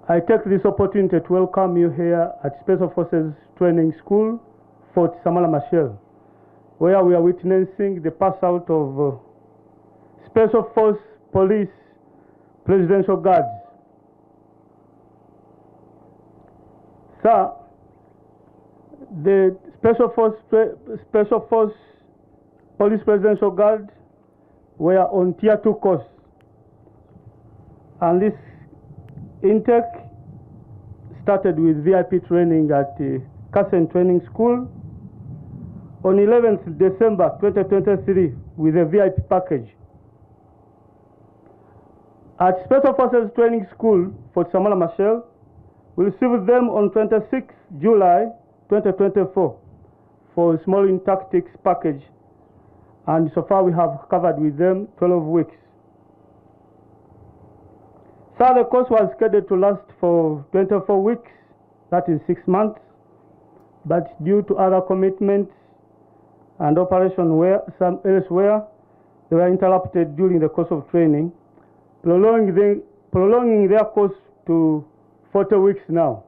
I take this opportunity to welcome you here at Special Forces Training School, Fort Samora, Machel, where we are witnessing the pass out of Special Force Police Presidential Guards. Sir, the Special Force Police Presidential Guard were on Tier 2 course, and this intake started with VIP training at Kasen Training School on 11th December 2023 with a VIP package. At Special Forces Training School for Samora, Machel, we received them on 26th July 2024 for a small in tactics package, and so far we have covered with them 12 weeks. So the course was scheduled to last for 24 weeks, that is 6 months, but due to other commitments and operation some elsewhere, they were interrupted during the course of training, prolonging their course to 40 weeks now.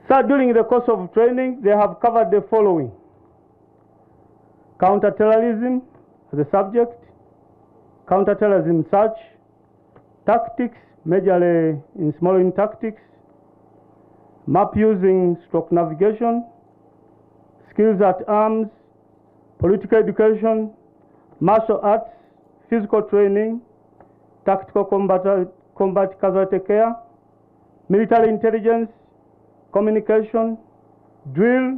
So during the course of training, they have covered the following: counterterrorism as a subject, counterterrorism search, tactics, majorly in small in tactics, map using stroke navigation, skills at arms, political education, martial arts, physical training, tactical combat casualty care, military intelligence, communication, drill,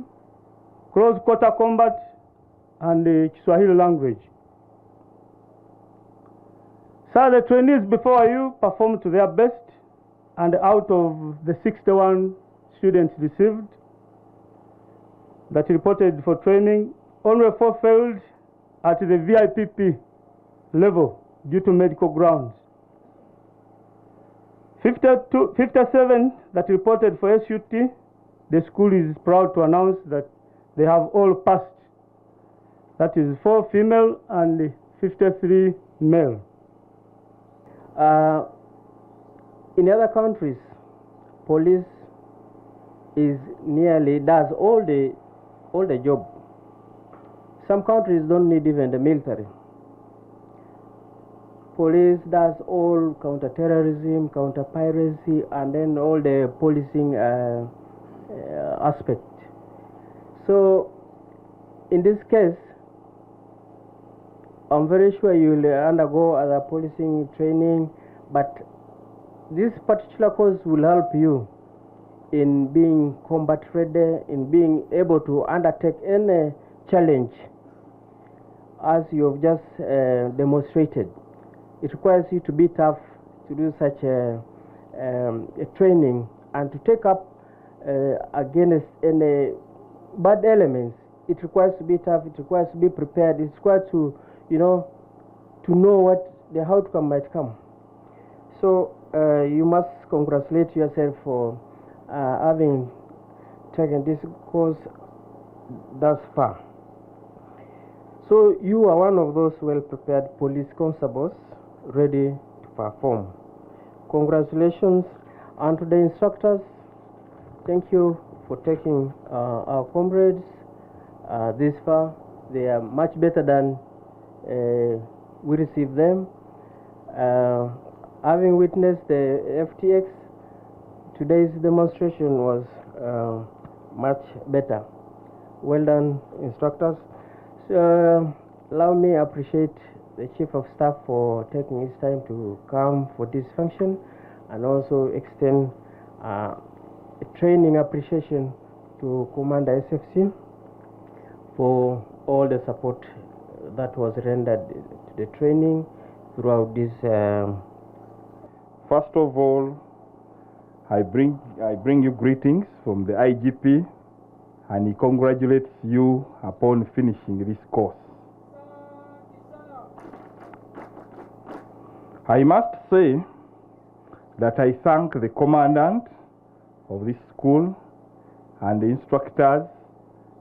close quarter combat, and the Kiswahili language. So the trainees before you performed to their best, and out of the 61 students received that reported for training, only 4 failed at the VIPP level due to medical grounds. 57 that reported for SUT, the school is proud to announce that they have all passed. That is 4 female and 53 male. In other countries, police does all the job. Some countries don't need even the military. Police does all counter-terrorism, counter-piracy, and then all the policing aspect. So, in this case, I'm very sure you will undergo other policing training, but this particular course will help you in being combat ready, in being able to undertake any challenge as you have just demonstrated. It requires you to be tough to do such a training and to take up against any bad elements. It requires to be tough, it requires to be prepared, it requires to know what the outcome might come. So you must congratulate yourself for having taken this course thus far. So you are one of those well-prepared police constables ready to perform. Congratulations. And to the instructors, thank you for taking our comrades this far. They are much better than we received them. Having witnessed the FTX, today's demonstration was much better. Well done, instructors. So, allow me to appreciate the Chief of Staff for taking his time to come for this function, and also extend a training appreciation to Commander SFC for all the support that was rendered to the training throughout this. First of all, I bring you greetings from the IGP, and he congratulates you upon finishing this course. I must say that I thank the commandant of this school and the instructors,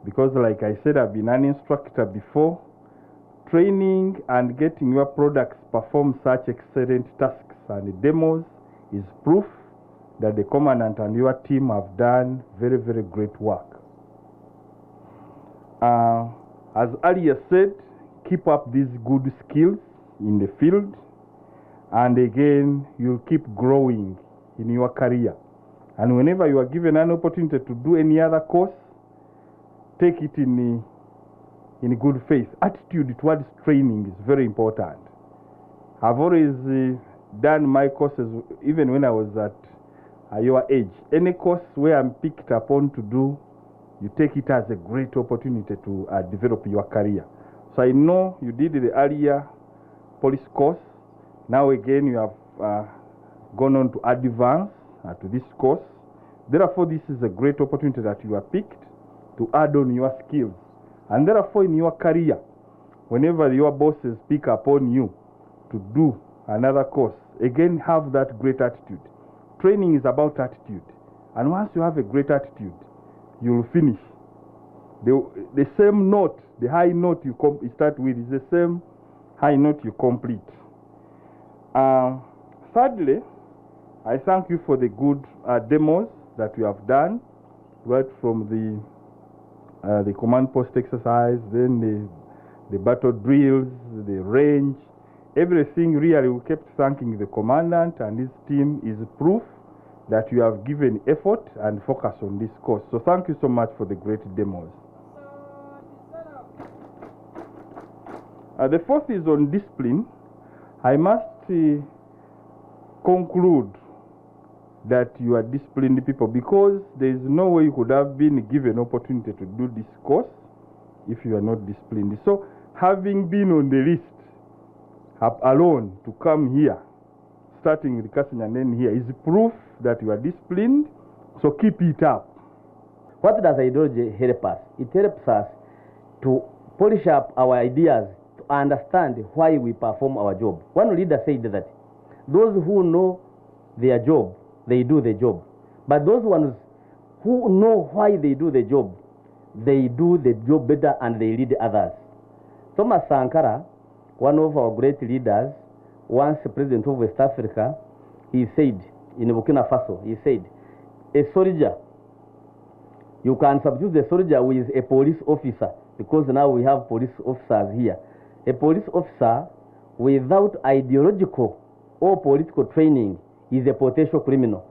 because like I said, I've been an instructor before. Training and getting your products perform such excellent tasks and demos is proof that the commandant and your team have done very, very great work. As earlier said, keep up these good skills in the field, and again, you'll keep growing in your career. And whenever you are given an opportunity to do any other course, take it in good faith. Attitude towards training is very important. I've always done my courses even when I was at your age. Any course where I'm picked upon to do, you take it as a great opportunity to develop your career. So I know you did the earlier police course. Now again you have gone on to advance to this course. Therefore, this is a great opportunity that you are picked to add on your skills. And therefore, in your career, whenever your bosses pick upon you to do another course, again, have that great attitude. Training is about attitude. And once you have a great attitude, you will finish. The same note, the high note you start with is the same high note you complete. Thirdly, I thank you for the good demos that you have done, right from the command post exercise, then the battle drills, the range, everything. Really, we kept thanking the commandant and his team is proof that you have given effort and focus on this course. So thank you so much for the great demos. The fourth is on discipline. I must conclude that you are disciplined people, because there is no way you could have been given opportunity to do this course if you are not disciplined. So having been on the list alone to come here, starting with casting and then here, is proof that you are disciplined. So keep it up. What does ideology help us? It helps us to polish up our ideas, to understand why we perform our job. One leader said that those who know their job, they do the job. But those ones who know why they do the job, they do the job better and they lead others. Thomas Sankara, one of our great leaders, once president of West Africa, he said, in Burkina Faso, he said, a soldier, you can subdue the soldier with a police officer, because now we have police officers here. A police officer without ideological or political training is a potential criminal.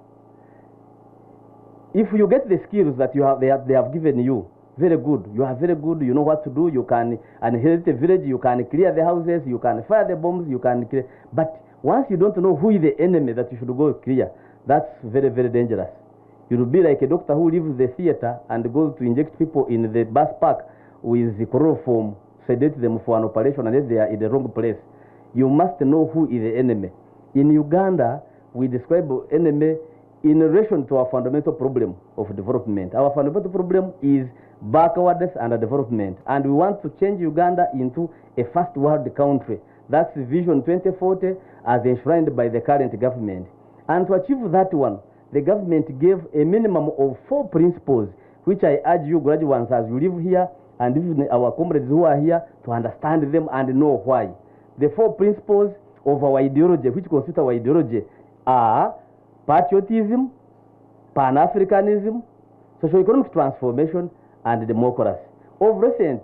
If you get the skills that they have given you, very good. You are very good. You know what to do. You can inherit a village. You can clear the houses. You can fire the bombs. You can clear. But once you don't know who is the enemy that you should go clear, that's very, very dangerous. You will be like a doctor who leaves the theater and goes to inject people in the bus park with the chloroform, sedate them for an operation, unless they are in the wrong place. You must know who is the enemy. In Uganda, we describe enemy in relation to our fundamental problem of development. Our fundamental problem is backwardness and development. And we want to change Uganda into a first world country That's Vision 2040 as enshrined by the current government. And to achieve that one, the government gave a minimum of 4 principles, which I urge you graduates as you live here and even our comrades who are here to understand them and know why. The 4 principles of our ideology, which constitute our ideology, are patriotism, Pan-Africanism, socio-economic transformation, and democracy. Of recent,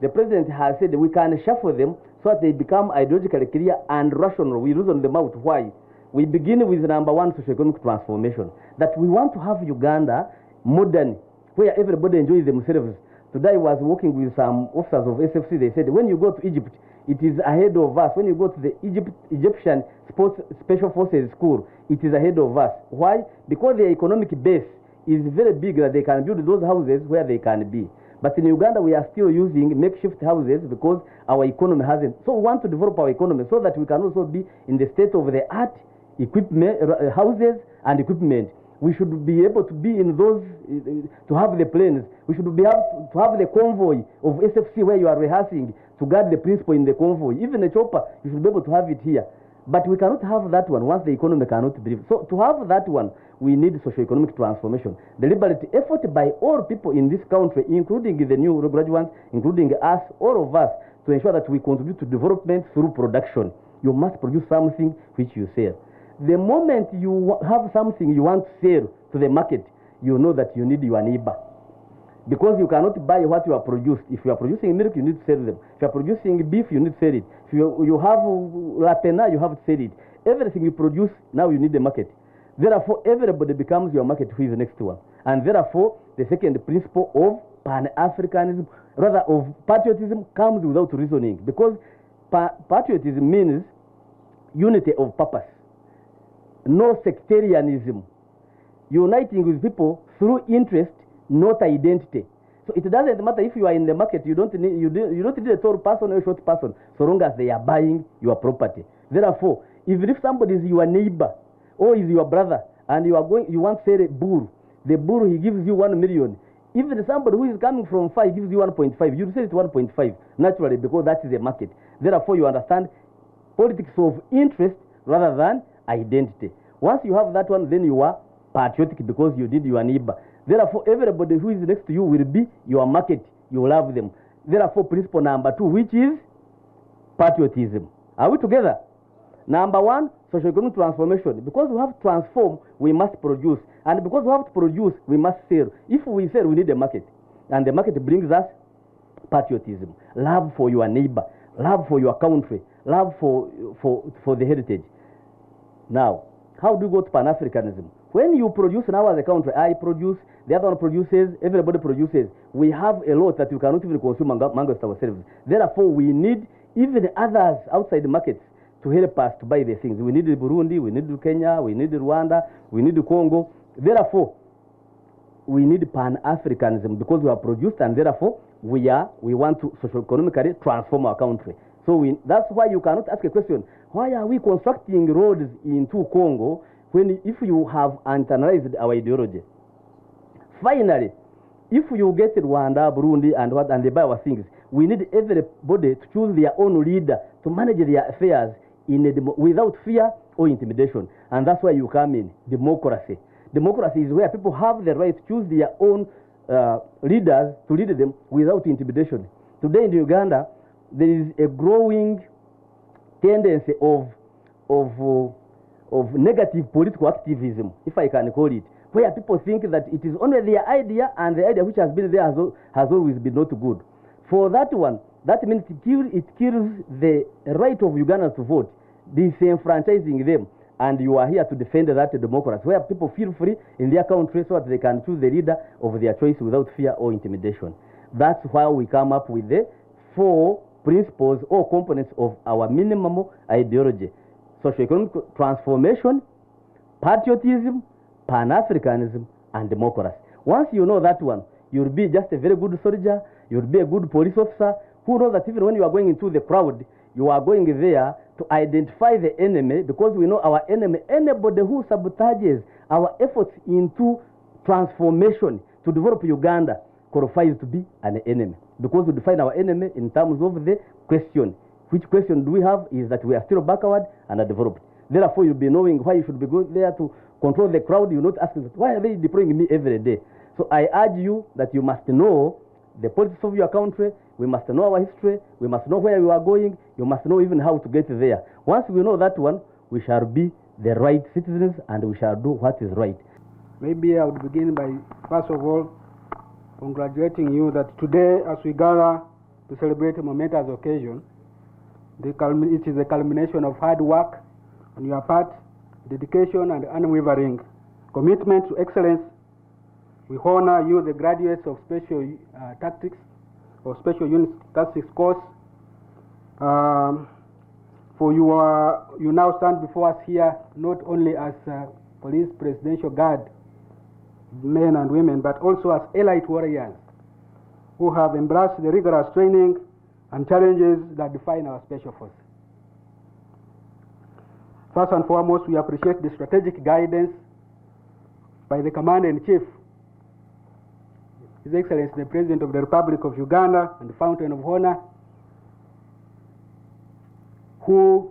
the president has said we can shuffle them so that they become ideologically clear and rational. We reason them out. Why? We begin with number 1, socio-economic transformation. That we want to have Uganda modern, where everybody enjoys themselves. Today I was working with some officers of SFC. They said, when you go to Egypt, it is ahead of us. When you go to the Egyptian Special Forces School, it is ahead of us. Why? Because their economic base is very big that they can build those houses where they can be. But in Uganda, we are still using makeshift houses because our economy hasn't. So we want to develop our economy so that we can also be in the state of the art equipment, houses and equipment. We should be able to be in those, to have the planes. We should be able to have the convoy of SFC where you are rehearsing to guard the principal in the convoy. Even a chopper, you should be able to have it here. But we cannot have that one once the economy cannot breathe. So to have that one, we need socio-economic transformation. Deliberate effort by all people in this country, including the new graduates, including us, all of us, to ensure that we contribute to development through production. You must produce something which you sell. The moment you have something you want to sell to the market, you know that you need your neighbor. Because you cannot buy what you are produced. If you are producing milk, you need to sell them. If you are producing beef, you need to sell it. If you have la pena, you have to sell it. Everything you produce, now you need the market. Therefore, everybody becomes your market who is the next one. And therefore, the second principle of Pan-Africanism, rather of patriotism, comes without reasoning. Because patriotism means unity of purpose. No sectarianism. Uniting with people through interest, not identity. So it doesn't matter if you are in the market, you don't need a tall person or a short person, so long as they are buying your property. Therefore, even if somebody is your neighbor or is your brother and you want to sell a bull, the bull he gives you 1 million. Even somebody who is coming from far gives you 1.5, you say it's 1.5 naturally because that is the market. Therefore, you understand politics of interest rather than identity. Once you have that one, then you are patriotic because you did your neighbor. Therefore, everybody who is next to you will be your market. You love them. Therefore, principle number 2, which is patriotism. Are we together? Number 1, socio-economic transformation. Because we have to transform, we must produce. And because we have to produce, we must sell. If we sell, we need a market. And the market brings us patriotism. Love for your neighbor. Love for your country. Love for the heritage. Now, how do you go to Pan-Africanism? When you produce now as a country, I produce, the other one produces, everybody produces. We have a lot that you cannot even consume amongst ourselves. Therefore, we need even others outside the markets to help us to buy the things. We need Burundi, we need Kenya, we need Rwanda, we need Congo. Therefore, we need Pan-Africanism because we are produced and therefore we want to socio-economically transform our country. So that's why you cannot ask a question, why are we constructing roads into Congo if you have internalized our ideology? Finally, if you get Rwanda, Burundi, and they buy our things, we need everybody to choose their own leader to manage their affairs without fear or intimidation. And that's why you come in, democracy. Democracy is where people have the right to choose their own leaders to lead them without intimidation. Today in Uganda, there is a growing tendency of negative political activism, if I can call it, where people think that it is only their idea and the idea which has been there has always been not good. For that one, that means it kills the right of Ugandans to vote, disenfranchising them. And you are here to defend that democracy, where people feel free in their country so that they can choose the leader of their choice without fear or intimidation. That's why we come up with the 4 principles or components of our minimum ideology: socio-economic transformation, patriotism, Pan-Africanism, and democracy. Once you know that one, you'll be just a very good soldier, you'll be a good police officer who knows that even when you are going into the crowd, you are going there to identify the enemy, because we know our enemy. Anybody who sabotages our efforts into transformation to develop Uganda qualifies to be an enemy, because we define our enemy in terms of the question: which question do we have, is that we are still backward and undeveloped. Therefore, you'll be knowing why you should be going there to control the crowd. You're not asking, why are they deploying me every day? So I urge you that you must know the politics of your country. We must know our history. We must know where we are going. You must know even how to get there. Once we know that one, we shall be the right citizens and we shall do what is right. Maybe I would begin by, first of all, congratulating you that today, as we gather to celebrate a momentous occasion, it is a culmination of hard work on your part, dedication and unwavering commitment to excellence. We honor you, the graduates of Special Tactics or Special Unit Tactics course. For you now stand before us here not only as police presidential guard, men and women, but also as elite warriors who have embraced the rigorous training and challenges that define our special force. First and foremost, we appreciate the strategic guidance by the Commander-in-Chief, His Excellency the President of the Republic of Uganda and the Fountain of Honor, who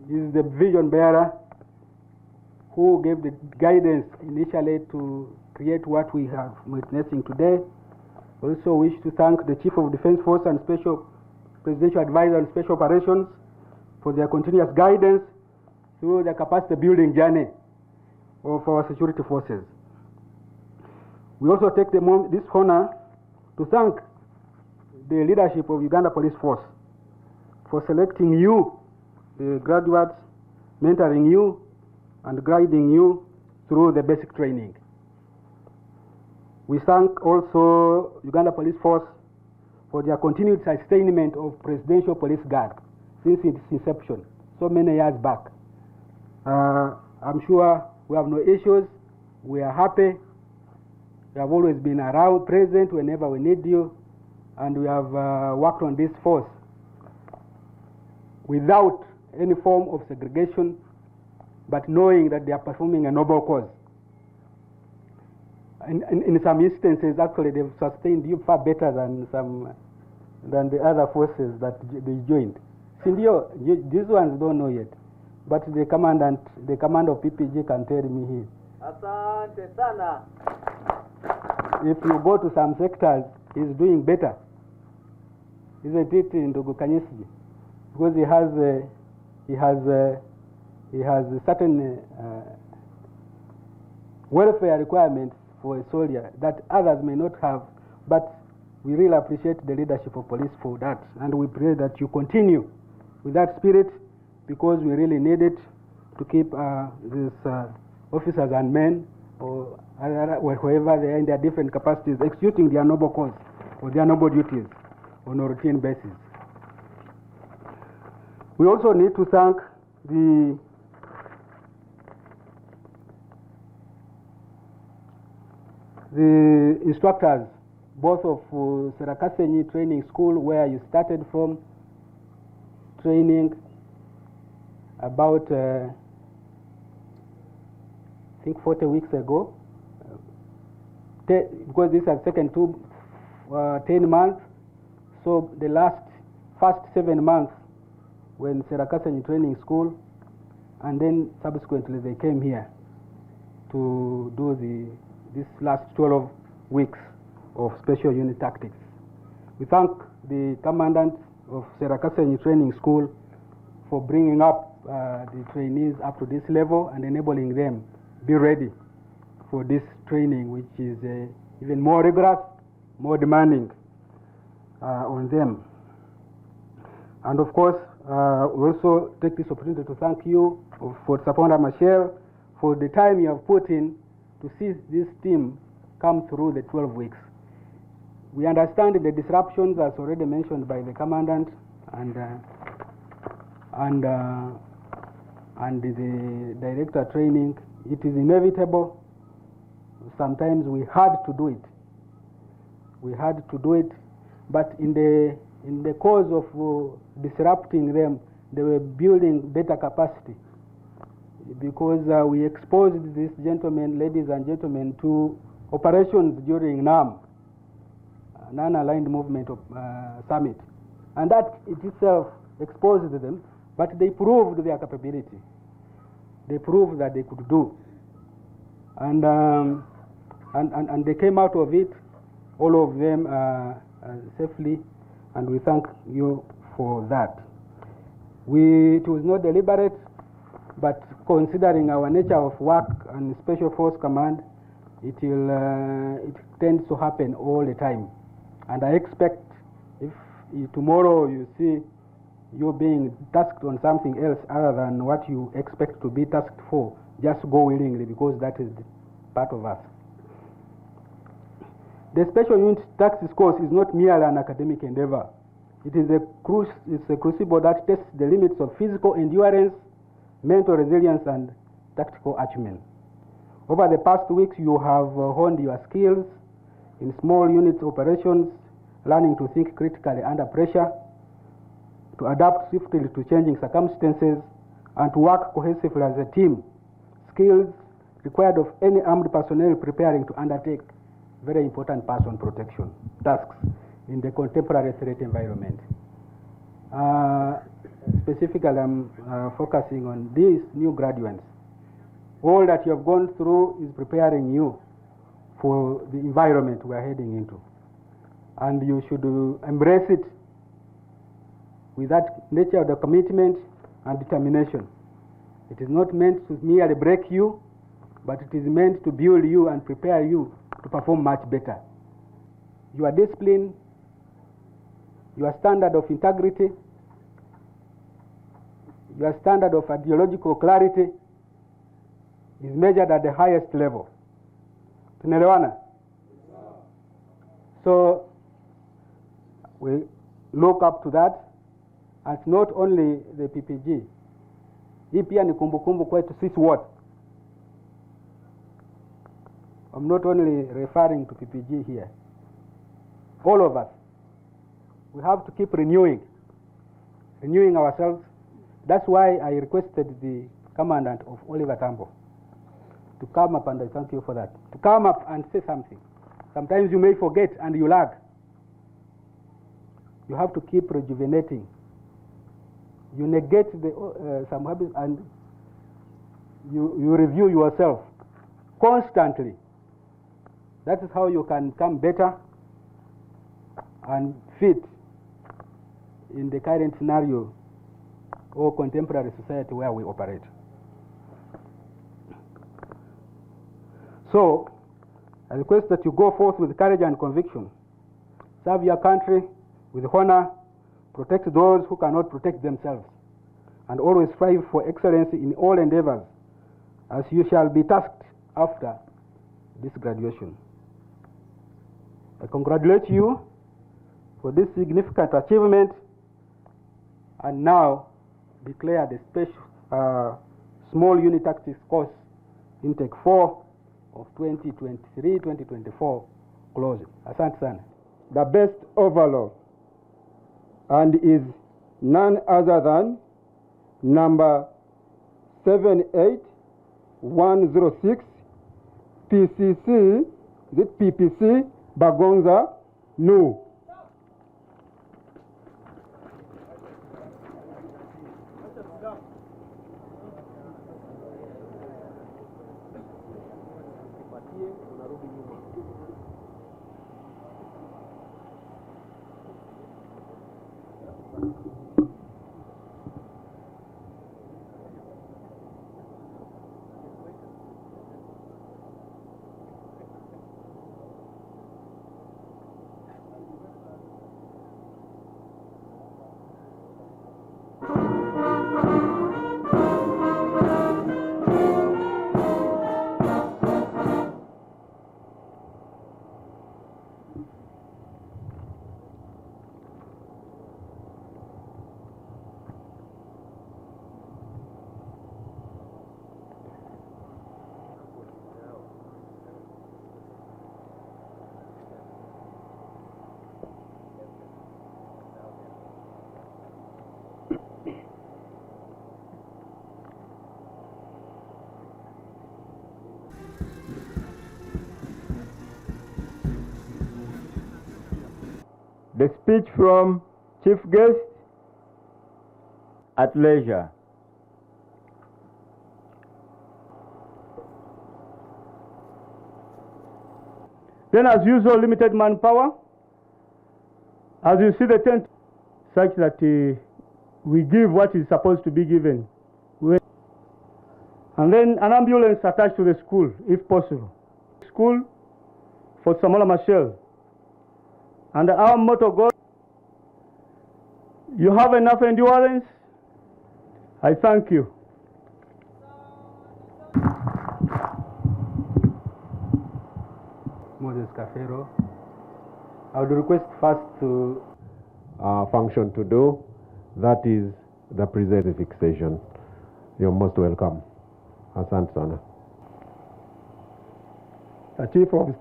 is the vision bearer, who gave the guidance initially to create what we have witnessing today. Also wish to thank the Chief of Defense Force and Special Presidential Advisor on Special Operations for their continuous guidance through the capacity building journey of our security forces. We also take this honor to thank the leadership of Uganda Police Force for selecting you, the graduates, mentoring you, and guiding you through the basic training. We thank also Uganda Police Force for their continued sustainment of Presidential Police Guard since its inception, so many years back. I'm sure we have no issues. We are happy. We have always been around, present whenever we need you, and we have worked on this force without any form of segregation, but knowing that they are performing a noble cause. In some instances, actually, they've sustained you far better than the other forces that they joined. Sindio, these ones don't know yet, but the commander of PPG can tell me here. Asante sana. If you go to some sectors, he's doing better. Isn't it, Ndugu Kanyesi? Because he has certain welfare requirements for a soldier that others may not have, but we really appreciate the leadership of police for that, and we pray that you continue with that spirit, because we really need it to keep these officers and men, or wherever they are in their different capacities, executing their noble cause or their noble duties on a routine basis. We also need to thank the instructors, both of Nakaseke Training School, where you started from training about, I think 40 weeks ago, because this is second 10 months, so the first 7 months when Nakaseke Training School, and then subsequently they came here to do this last 12 weeks of Special Unit Tactics. We thank the commandant of Nakaseke Training School for bringing up the trainees up to this level and enabling them be ready for this training, which is even more rigorous, more demanding on them. And of course, we also take this opportunity to thank you for Samora Machel for the time you have put in to see this team come through the 12 weeks. We understand the disruptions, as already mentioned by the commandant and the director of training. It is inevitable. Sometimes we had to do it. But in the cause of disrupting them, they were building better capacity, because we exposed these gentlemen, ladies and gentlemen, to operations during NAM, Non-Aligned Movement Summit, And that it itself exposed them, but they proved their capability. They proved that they could do. And they came out of it, all of them safely, and we thank you for that. It was not deliberate, but considering our nature of work and Special Force Command, it tends to happen all the time. And I expect if tomorrow you see you being tasked on something else other than what you expect to be tasked for, just go willingly, because that is part of us. The Special Unit Tactics course is not merely an academic endeavor. It is a crucible that tests the limits of physical endurance, mental resilience, and tactical acumen. Over the past weeks, you have honed your skills in small unit operations, learning to think critically under pressure, to adapt swiftly to changing circumstances, and to work cohesively as a team. Skills required of any armed personnel preparing to undertake very important person protection tasks in the contemporary threat environment. Specifically, I'm focusing on these new graduates. All that you have gone through is preparing you for the environment we are heading into. And you should embrace it with that nature of the commitment and determination. It is not meant to merely break you, but it is meant to build you and prepare you to perform much better. Your discipline, your standard of integrity, your standard of ideological clarity is measured at the highest level. Tunaelewana? So we look up to that, and not only the PPG. Hii pia ni kumbukumbu kwetu sisi wote. I'm not only referring to PPG here. All of us. We have to keep renewing ourselves. That's why I requested the commandant of Oliver Tambo to come up, and I thank you for that. To come up and say something. Sometimes you may forget and you lag. You have to keep rejuvenating. You negate some habits and you review yourself constantly. That is how you can become better and fit in the current scenario or contemporary society where we operate. So, I request that you go forth with courage and conviction. Serve your country with honor, protect those who cannot protect themselves, and always strive for excellence in all endeavors, as you shall be tasked after this graduation. I congratulate you for this significant achievement, and now declare the special small unit tactics course intake 4 of 2023-2024 closed. Asante sana. The best overall, and is none other than number 78106 PCC, is it PPC Bagonza No. The speech from Chief guest, At leisure. Then, as usual, limited manpower. As you see the tent, such that we give what is supposed to be given. And then an ambulance attached to the school, if possible. School for Samora Machel. And our motto goes, you have enough endurance. I thank you. Moses Kafero. I would request first to function to do, that is the present fixation. You're most welcome. Asante sana. the Chief of